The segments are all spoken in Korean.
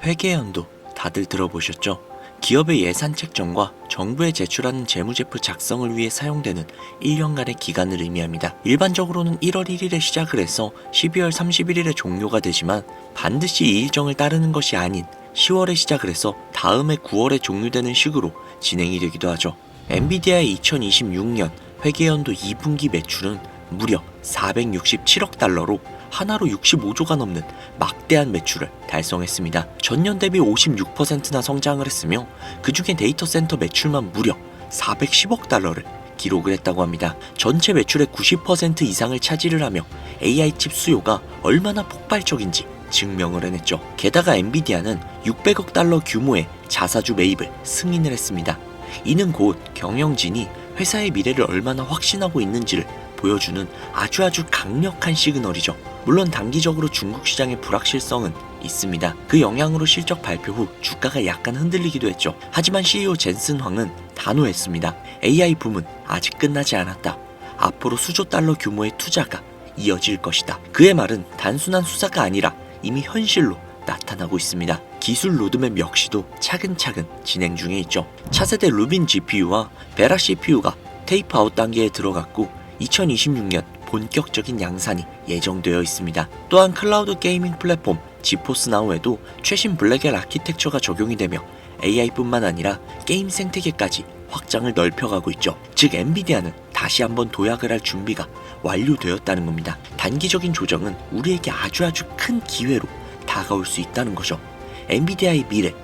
회계연도 다들 들어보셨죠? 기업의 예산 책정과 정부에 제출하는 재무제표 작성을 위해 사용되는 1년간의 기간을 의미합니다. 일반적으로는 1월 1일에 시작을 해서 12월 31일에 종료가 되지만 반드시 이 일정을 따르는 것이 아닌 10월에 시작을 해서 다음해 9월에 종료되는 식으로 진행이 되기도 하죠. 엔비디아의 2026년 회계연도 2분기 매출은 무려 467억 달러로 하나로 65조가 넘는 막대한 매출을 달성했습니다. 전년 대비 56%나 성장을 했으며 그중에 데이터 센터 매출만 무려 410억 달러를 기록을 했다고 합니다. 전체 매출의 90% 이상을 차지를 하며 AI 칩 수요가 얼마나 폭발적인지 증명을 해냈죠. 게다가 엔비디아는 600억 달러 규모의 자사주 매입을 승인을 했습니다. 이는 곧 경영진이 회사의 미래를 얼마나 확신하고 있는지를 보여주는 아주 강력한 시그널이죠. 물론 단기적으로 중국 시장의 불확실성은 있습니다. 그 영향으로 실적 발표 후 주가가 약간 흔들리기도 했죠. 하지만 CEO 젠슨 황은 단호했습니다. AI 붐은 아직 끝나지 않았다. 앞으로 수조 달러 규모의 투자가 이어질 것이다. 그의 말은 단순한 수사가 아니라 이미 현실로 나타나고 있습니다. 기술 로드맵 역시도 차근차근 진행 중에 있죠. 차세대 루빈 GPU와 베라 CPU가 테이프 아웃 단계에 들어갔고 2026년 본격적인 양산이 예정되어 있습니다. 또한 클라우드 게이밍 플랫폼 지포스 나우에도 최신 블랙엘 아키텍처가 적용이 되며 AI뿐만 아니라 게임 생태계까지 확장을 넓혀가고 있죠. 즉 엔비디아는 다시 한번 도약을 할 준비가 완료되었다는 겁니다. 단기적인 조정은 우리에게 아주 큰 기회로 다가올 수 있다는 거죠. 엔비디아의 미래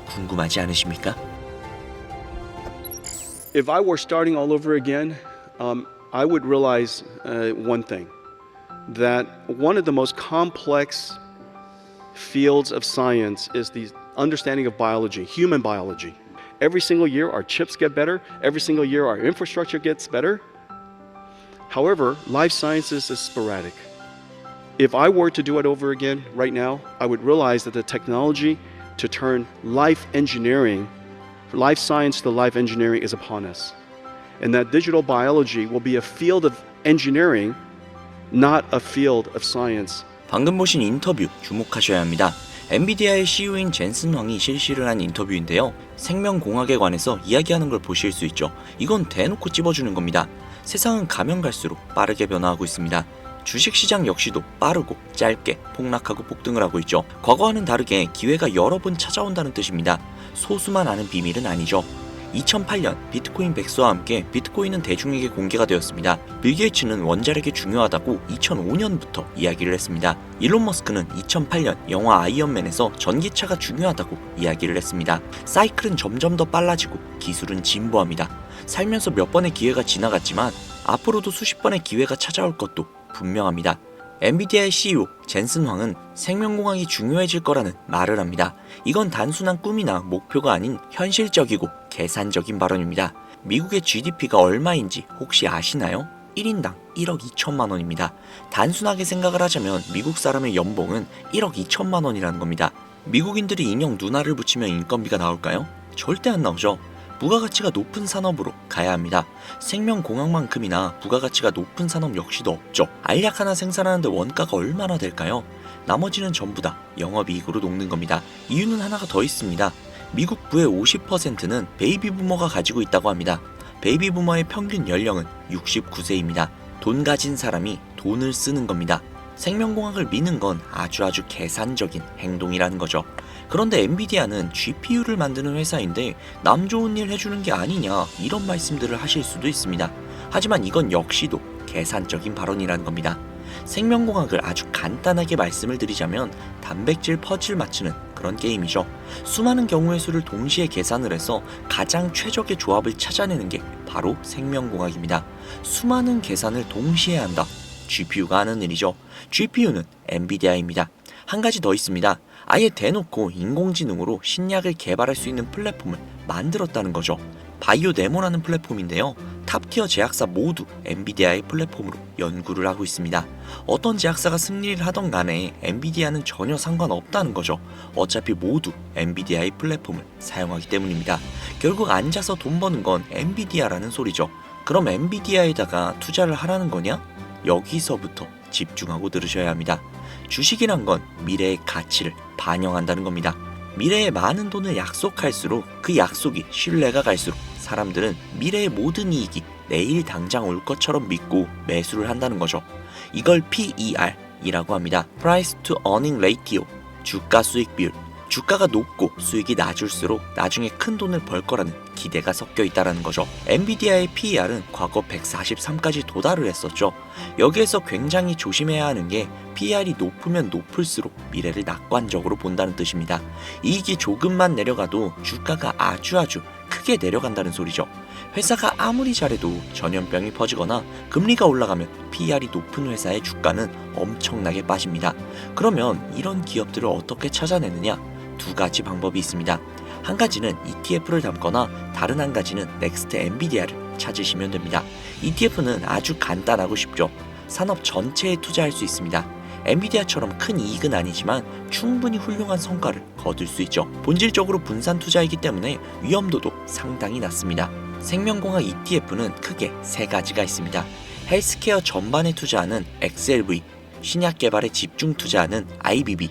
궁금하지 않으십니까? If I were starting all over again, I would realize one thing, that one of the most complex fields of science is the understanding of biology, human biology. Every single year our chips get better, every single year our infrastructure gets better. However, life sciences is sporadic. If I were to do it over again right now, I would realize that the technology to turn life engineering, life science to life engineering is upon us. And that digital biology will be a field of engineering, not a field of science. 방금 보신 인터뷰 주목하셔야 합니다. 엔비디아의 CEO인 젠슨 황이 실시를 한 인터뷰인데요. 생명공학에 관해서 이야기하는 걸 보실 수 있죠. 이건 대놓고 찝어주는 겁니다. 세상은 가면 갈수록 빠르게 변화하고 있습니다. 주식시장 역시도 빠르고 짧게 폭락하고 폭등을 하고 있죠. 과거와는 다르게 기회가 여러 번 찾아온다는 뜻입니다. 소수만 아는 비밀은 아니죠. 2008년 비트코인 백서와 함께 비트코인은 대중에게 공개가 되었습니다. 빌 게이츠는 원자력이 중요하다고 2005년부터 이야기를 했습니다. 일론 머스크는 2008년 영화 아이언맨에서 전기차가 중요하다고 이야기를 했습니다. 사이클은 점점 더 빨라지고 기술은 진보합니다. 살면서 몇 번의 기회가 지나갔지만 앞으로도 수십 번의 기회가 찾아올 것도 분명합니다. 엔비디아의 CEO 젠슨 황은 생명공학이 중요해질 거라는 말을 합니다. 이건 단순한 꿈이나 목표가 아닌 현실적이고 계산적인 발언입니다. 미국의 GDP가 얼마인지 혹시 아시나요? 1인당 1억 2천만 원입니다. 단순하게 생각을 하자면 미국 사람의 연봉은 1억 2천만 원이라는 겁니다. 미국인들이 인형 눈알을 붙이면 인건비가 나올까요? 절대 안 나오죠. 부가가치가 높은 산업으로 가야 합니다. 생명공학만큼이나 부가가치가 높은 산업 역시도 없죠. 알약 하나 생산하는데 원가가 얼마나 될까요? 나머지는 전부 다 영업이익으로 녹는 겁니다. 이유는 하나가 더 있습니다. 미국 부의 50%는 베이비부머가 가지고 있다고 합니다. 베이비부머의 평균 연령은 69세입니다. 돈 가진 사람이 돈을 쓰는 겁니다. 생명공학을 미는 건 아주 계산적인 행동이라는 거죠. 그런데 엔비디아는 GPU를 만드는 회사인데 남 좋은 일 해주는 게 아니냐 이런 말씀들을 하실 수도 있습니다. 하지만 이건 역시도 계산적인 발언이라는 겁니다. 생명공학을 아주 간단하게 말씀을 드리자면 단백질 퍼즐 맞추는 그런 게임이죠. 수많은 경우의 수를 동시에 계산을 해서 가장 최적의 조합을 찾아내는 게 바로 생명공학입니다. 수많은 계산을 동시에 한다. GPU가 하는 일이죠. GPU는 엔비디아입니다. 한 가지 더 있습니다. 아예 대놓고 인공지능으로 신약을 개발할 수 있는 플랫폼을 만들었다는 거죠. 바이오네모라는 플랫폼인데요. 탑티어 제약사 모두 엔비디아의 플랫폼으로 연구를 하고 있습니다. 어떤 제약사가 승리를 하던 간에 엔비디아는 전혀 상관없다는 거죠. 어차피 모두 엔비디아의 플랫폼을 사용하기 때문입니다. 결국 앉아서 돈 버는 건 엔비디아라는 소리죠. 그럼 엔비디아에다가 투자를 하라는 거냐? 여기서부터 집중하고 들으셔야 합니다. 주식이란 건 미래의 가치를 반영한다는 겁니다. 미래에 많은 돈을 약속할수록 그 약속이 신뢰가 갈수록 사람들은 미래의 모든 이익이 내일 당장 올 것처럼 믿고 매수를 한다는 거죠. 이걸 PER이라고 합니다. Price to Earning Ratio, 주가 수익 비율. 주가가 높고 수익이 낮을수록 나중에 큰 돈을 벌 거라는 기대가 섞여 있다는 거죠. 엔비디아의 PER은 과거 143까지 도달을 했었죠. 여기에서 굉장히 조심해야 하는 게 PER이 높으면 높을수록 미래를 낙관적으로 본다는 뜻입니다. 이익이 조금만 내려가도 주가가 아주 크게 내려간다는 소리죠. 회사가 아무리 잘해도 전염병이 퍼지거나 금리가 올라가면 PER이 높은 회사의 주가는 엄청나게 빠집니다. 그러면 이런 기업들을 어떻게 찾아내느냐? 두 가지 방법이 있습니다. 한 가지는 ETF를 담거나 다른 한 가지는 넥스트 엔비디아를 찾으시면 됩니다. ETF는 아주 간단하고 쉽죠. 산업 전체에 투자할 수 있습니다. 엔비디아처럼 큰 이익은 아니지만 충분히 훌륭한 성과를 거둘 수 있죠. 본질적으로 분산 투자이기 때문에 위험도도 상당히 낮습니다. 생명공학 ETF는 크게 세 가지가 있습니다. 헬스케어 전반에 투자하는 XLV, 신약 개발에 집중 투자하는 IBB,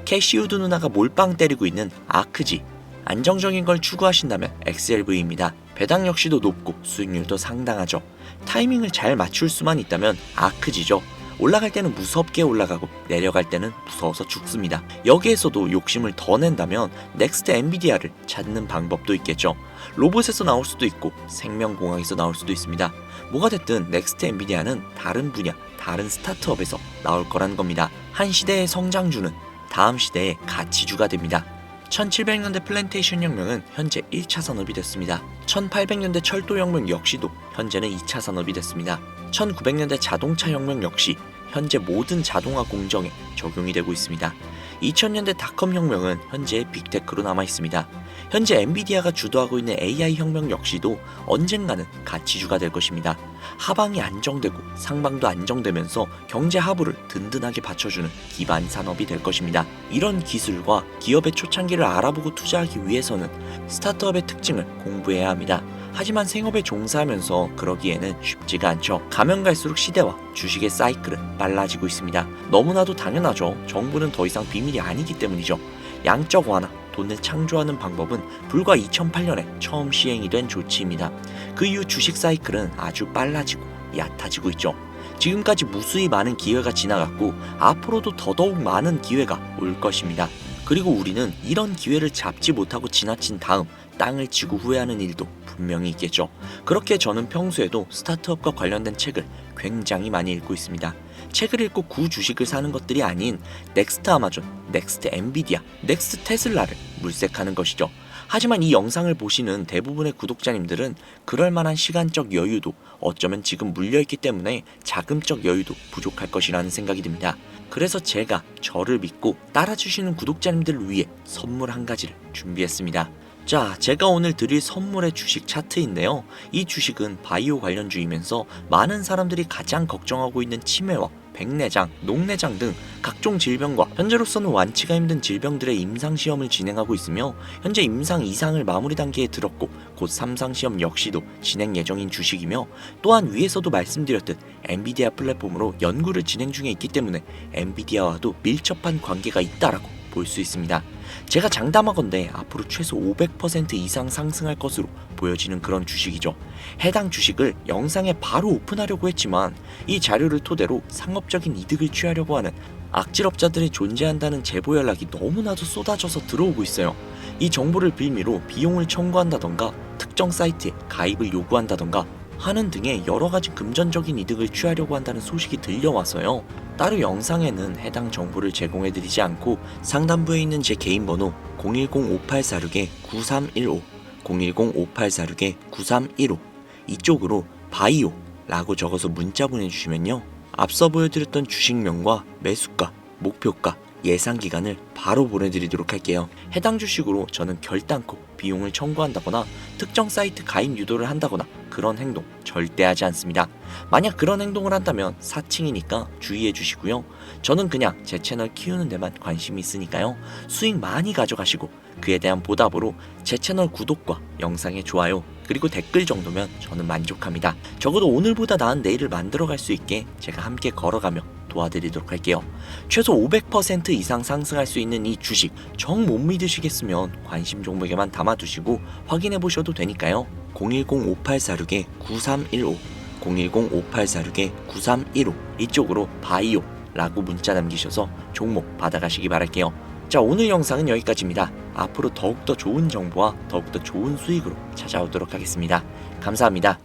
캐시우드 누나가 몰빵 때리고 있는 아크지. 안정적인 걸 추구하신다면 XLV입니다. 배당 역시도 높고 수익률도 상당하죠. 타이밍을 잘 맞출 수만 있다면 아크지죠. 올라갈 때는 무섭게 올라가고 내려갈 때는 무서워서 죽습니다. 여기에서도 욕심을 더 낸다면 넥스트 엔비디아를 찾는 방법도 있겠죠. 로봇에서 나올 수도 있고 생명공학에서 나올 수도 있습니다. 뭐가 됐든 넥스트 엔비디아는 다른 분야, 다른 스타트업에서 나올 거라는 겁니다. 한 시대의 성장주는 다음 시대의 가치주가 됩니다. 1700년대 플랜테이션 혁명은 현재 1차 산업이 됐습니다. 1800년대 철도혁명 역시도 현재는 2차 산업이 됐습니다. 1900년대 자동차 혁명 역시 현재 모든 자동화 공정에 적용이 되고 있습니다. 2000년대 닷컴 혁명은 현재 빅테크로 남아 있습니다. 현재 엔비디아가 주도하고 있는 AI 혁명 역시도 언젠가는 가치주가 될 것입니다. 하방이 안정되고 상방도 안정되면서 경제 하부를 든든하게 받쳐주는 기반 산업이 될 것입니다. 이런 기술과 기업의 초창기를 알아보고 투자하기 위해서는 스타트업의 특징을 공부해야 합니다. 하지만 생업에 종사하면서 그러기에는 쉽지가 않죠. 가면 갈수록 시대와 주식의 사이클은 빨라지고 있습니다. 너무나도 당연하죠. 정부는 더 이상 비밀이 아니기 때문이죠. 양적 완화, 돈을 창조하는 방법은 불과 2008년에 처음 시행이 된 조치입니다. 그 이후 주식 사이클은 아주 빨라지고 얕아지고 있죠. 지금까지 무수히 많은 기회가 지나갔고 앞으로도 더더욱 많은 기회가 올 것입니다. 그리고 우리는 이런 기회를 잡지 못하고 지나친 다음 땅을 치고 후회하는 일도 분명히 있겠죠. 그렇게 저는 평소에도 스타트업과 관련된 책을 굉장히 많이 읽고 있습니다. 책을 읽고 주식을 사는 것들이 아닌 넥스트 아마존, 넥스트 엔비디아, 넥스트 테슬라를 물색하는 것이죠. 하지만 이 영상을 보시는 대부분의 구독자님들은 그럴 만한 시간적 여유도 어쩌면 지금 물려있기 때문에 자금적 여유도 부족할 것이라는 생각이 듭니다. 그래서 제가 저를 믿고 따라주시는 구독자님들을 위해 선물 한 가지를 준비했습니다. 자, 제가 오늘 드릴 선물의 주식 차트인데요. 이 주식은 바이오 관련주이면서 많은 사람들이 가장 걱정하고 있는 치매와 백내장, 녹내장 등 각종 질병과 현재로서는 완치가 힘든 질병들의 임상시험을 진행하고 있으며 현재 임상 2상을 마무리 단계에 들었고 곧 3상시험 역시도 진행 예정인 주식이며 또한 위에서도 말씀드렸듯 엔비디아 플랫폼으로 연구를 진행 중에 있기 때문에 엔비디아와도 밀접한 관계가 있다라고 볼 수 있습니다. 제가 장담하건대 앞으로 최소 500% 이상 상승할 것으로 보여지는 그런 주식이죠. 해당 주식을 영상에 바로 오픈하려고 했지만 이 자료를 토대로 상업적인 이득을 취하려고 하는 악질업자들이 존재한다는 제보 연락이 너무나도 쏟아져서 들어오고 있어요. 이 정보를 빌미로 비용을 청구한다던가 특정 사이트에 가입을 요구한다던가 하는 등의 여러가지 금전적인 이득을 취하려고 한다는 소식이 들려와서요. 따로 영상에는 해당 정보를 제공해드리지 않고 상단부에 있는 제 개인 번호 010-5846-9315 010-5846-9315 이쪽으로 바이오 라고 적어서 문자 보내주시면요. 앞서 보여드렸던 주식명과 매수가, 목표가, 예상 기간을 바로 보내드리도록 할게요. 해당 주식으로 저는 결단코 비용을 청구한다거나 특정 사이트 가입 유도를 한다거나 그런 행동 절대 하지 않습니다. 만약 그런 행동을 한다면 사칭이니까 주의해 주시고요. 저는 그냥 제 채널 키우는 데만 관심이 있으니까요. 수익 많이 가져가시고 그에 대한 보답으로 제 채널 구독과 영상의 좋아요 그리고 댓글 정도면 저는 만족합니다. 적어도 오늘보다 나은 내일을 만들어갈 수 있게 제가 함께 걸어가며 도와드리도록 할게요. 최소 500% 이상 상승할 수 있는 이 주식 정 못 믿으시겠으면 관심 종목에만 담아두시고 확인해 보셔도 되니까요. 010-5846-9315 010-5846-9315 이쪽으로 바이오 라고 문자 남기셔서 종목 받아가시기 바랄게요. 자, 오늘 영상은 여기까지입니다. 앞으로 더욱더 좋은 정보와 더욱더 좋은 수익으로 찾아오도록 하겠습니다. 감사합니다.